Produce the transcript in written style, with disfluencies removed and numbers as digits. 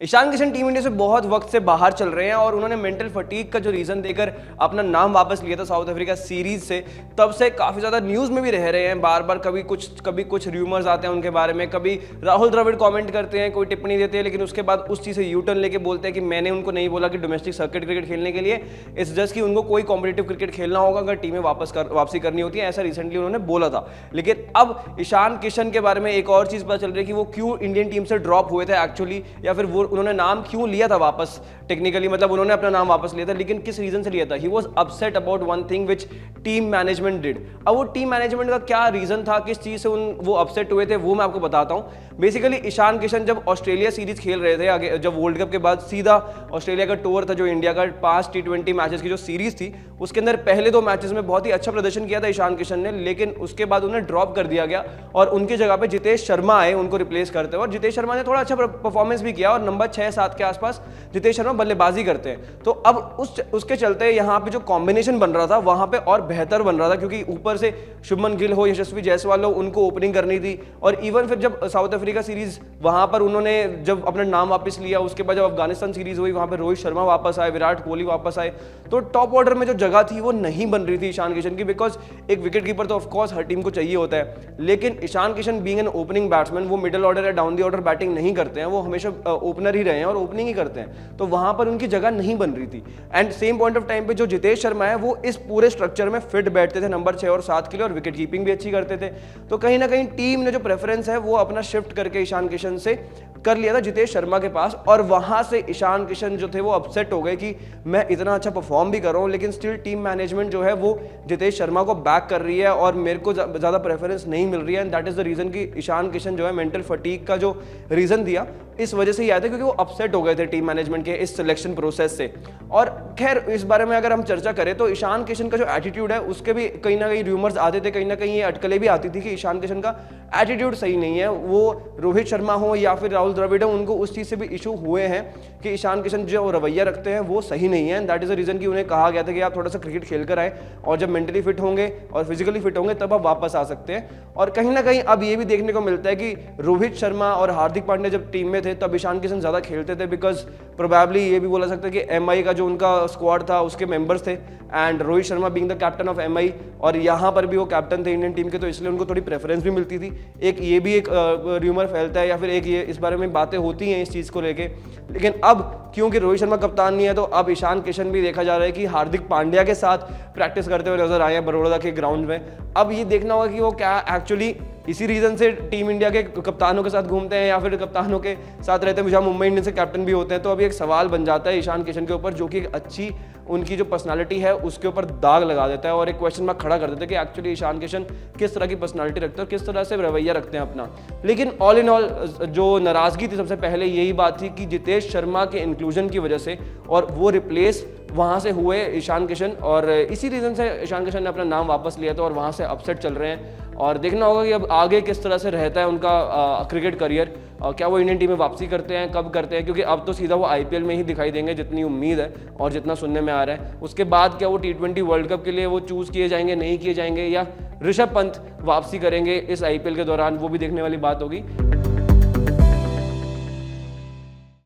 Ishan Kishan team India से बहुत वक्त से बाहर चल रहे हैं और उन्होंने मेंटल फटीग का जो रीजन देकर अपना नाम वापस लिया था साउथ अफ्रीका सीरीज से, तब से काफी ज्यादा न्यूज में भी रह रहे हैं। बार बार कभी कुछ र्यूमर्स आते हैं उनके बारे में, कभी राहुल द्रविड़ कमेंट करते हैं, कोई टिप्पणी देते हैं, लेकिन उसके बाद उस चीज से यू टर्न लेके बोलते हैं कि मैंने उनको नहीं बोला कि डोमेस्टिक सर्किट क्रिकेट खेलने के लिए, इट्स जस्ट कि उनको कोई कॉम्पिटिटिव क्रिकेट खेलना होगा अगर टीमें वापसी करनी होती है, ऐसा रिसेंटली उन्होंने बोला था। लेकिन अब ईशान किशन के बारे में एक और चीज पता चल रही है कि वो क्यों इंडियन टीम से ड्रॉप हुए थे एक्चुअली, या फिर वो उन्होंने नाम क्यों लिया था वापस। टेक्निकली मतलब उन्होंने अपना नाम वापस लिया था, लेकिन किस रीजन से लिया था? He was upset about one thing which team management did. अब वो टीम मैनेजमेंट का क्या रीजन था, किस चीज से वो अपसेट हुए थे, वो मैं आपको बताता हूं। बेसिकली ईशान किशन जब ऑस्ट्रेलिया सीरीज खेल रहे थे, आगे जब वर्ल्ड कप के बाद सीधा ऑस्ट्रेलिया का टूर था, जो इंडिया का 5 T20 मैचेस की जो सीरीज थी, उसके अंदर पहले 2 मैचेस में बहुत ही अच्छा प्रदर्शन किया था ईशान किशन ने, लेकिन उसके बाद उन्हें ड्रॉप कर दिया गया और उनकी जगह पे जितेश शर्मा आए उनको रिप्लेस करते हुए, और जितेश शर्मा ने थोड़ा अच्छा परफॉर्मेंस भी किया और नंबर 6-7 के आसपास जितेश शर्मा बल्लेबाजी करते हैं। तो अब उसके चलते यहाँ पे जो कॉम्बिनेशन बन रहा था वहां पे और बेहतर बन रहा था, क्योंकि ऊपर से शुभमन गिल हो, यशस्वी जायसवाल हो, उनको ओपनिंग करनी थी। और इवन फिर जब साउथ अफ्रीका सीरीज वहां पर उन्होंने जब अपना नाम वापस लिया, उसके बाद जब अफगानिस्तान सीरीज हुई वहां पर रोहित शर्मा वापस आए, विराट कोहली वापस आए, तो टॉप ऑर्डर में जो जगह थी वो नहीं बन रही थी ईशान किशन की, बिकॉज एक विकेट कीपर तो ऑफकोर्स हर टीम को चाहिए होता है, लेकिन Ishan Kishan being an opening batsman, वो मिडिल ऑर्डर या डाउन द ऑर्डर बैटिंग नहीं करते हैं, वो हमेशा ओपनर ही रहे हैं और ओपनिंग ही करते हैं, तो वहां पर उनकी जगह नहीं बन रही थी। And same point of time पे जो जितेश शर्मा है वो इस पूरे स्ट्रक्चर में फिट बैठते थे नंबर 6 और 7 के लिए, और विकेट कीपिंग भी अच्छी करते थे। तो कहीं ना कहीं टीम ने जो प्रेफरेंस है वो अपना शिफ्ट करके ईशान किशन से कर लिया था जितेश शर्मा के पास, और वहां से ईशान किशन जो थे वो अपसेट हो गए कि मैं इतना अच्छा परफॉर्म भी कर रहा हूं, लेकिन स्टिल टीम मैनेजमेंट जो है वो जितेश शर्मा को बैक कर रही है और मेरे को ज्यादा प्रेफरेंस नहीं मिल रही है। And that is the reason कि ईशान किशन जो है मेंटल फटीग का जो रीजन दिया, इस वजह से ही आया था क्योंकि वो अपसेट हो गए थे टीम मैनेजमेंट के इस सिलेक्शन प्रोसेस से। और खैर इस बारे में अगर हम चर्चा करें तो ईशान किशन का जो एटीट्यूड है उसके भी कहीं ना कहीं र्यूमर्स आते थे, कहीं ना कहीं ये अटकलें भी आती थी कि ईशान किशन का एटीट्यूड सही नहीं है। वो रोहित शर्मा हो या फिर राहुल द्रविड़ हो, उनको उस चीज़ से भी इशू हुए हैं कि ईशान किशन जो रवैया रखते हैं वो सही नहीं है। And that is the reason कि उन्हें कहा गया था कि आप थोड़ा सा क्रिकेट खेल कर आए और जब मेंटली फिट होंगे और फिजिकली फिट होंगे तब आप वापस आ सकते हैं। और कहीं ना कहीं अब ये भी देखने को मिलता है कि रोहित शर्मा और हार्दिक पांड्या जब टीम में थे तब ईशान किशन ज़्यादा खेलते थे, बिकॉज प्रोबेबली ये भी बोला सकता है कि MI का जो उनका स्क्वाड था उसके मेंबर्स थे, and Rohit Sharma being the captain of MI, और यहाँ पर भी वो कैप्टन थे इंडियन टीम के, तो इसलिए उनको थोड़ी प्रेफरेंस भी मिलती थी। एक ये भी एक र्यूमर फैलता है या फिर एक ये इस बारे में बातें होती हैं इस चीज़ को लेके। लेकिन अब क्योंकि रोहित शर्मा कप्तान नहीं है तो अब ईशान किशन भी देखा जा रहा है कि हार्दिक पांड्या के साथ प्रैक्टिस करते हुए नजर आए हैं बड़ौदा के ग्राउंड में। अब ये देखना होगा कि वो क्या एक्चुअली इसी रीजन से टीम इंडिया के कप्तानों के साथ घूमते हैं या फिर कप्तानों के साथ रहते हैं, जहाँ मुंबई इंडियंस के कैप्टन भी होते हैं। तो अभी एक सवाल बन जाता है ईशान किशन के ऊपर, जो कि एक अच्छी उनकी जो पर्सनालिटी है उसके ऊपर दाग लगा देता है और एक क्वेश्चन मार्क खड़ा कर देता है कि एक्चुअली ईशान किशन किस तरह की पर्सनालिटी रखते हैं और किस तरह से रवैया रखते हैं अपना। लेकिन ऑल इन ऑल जो नाराजगी थी सबसे पहले यही बात थी कि जितेश शर्मा के इंक्लूजन की वजह से, और वो रिप्लेस वहाँ से हुए ईशान किशन, और इसी रीज़न से ईशान किशन ने अपना नाम वापस लिया था और वहाँ से अपसेट चल रहे हैं। और देखना होगा कि अब आगे किस तरह से रहता है उनका क्रिकेट करियर, क्या वो इंडियन टीम में वापसी करते हैं, कब करते हैं, क्योंकि अब तो सीधा वो IPL में ही दिखाई देंगे जितनी उम्मीद है और जितना सुनने में आ रहा है। उसके बाद क्या वो T20 वर्ल्ड कप के लिए वो चूज़ किए जाएंगे, नहीं किए जाएंगे, या ऋषभ पंत वापसी करेंगे इस IPL के दौरान, वो भी देखने वाली बात होगी।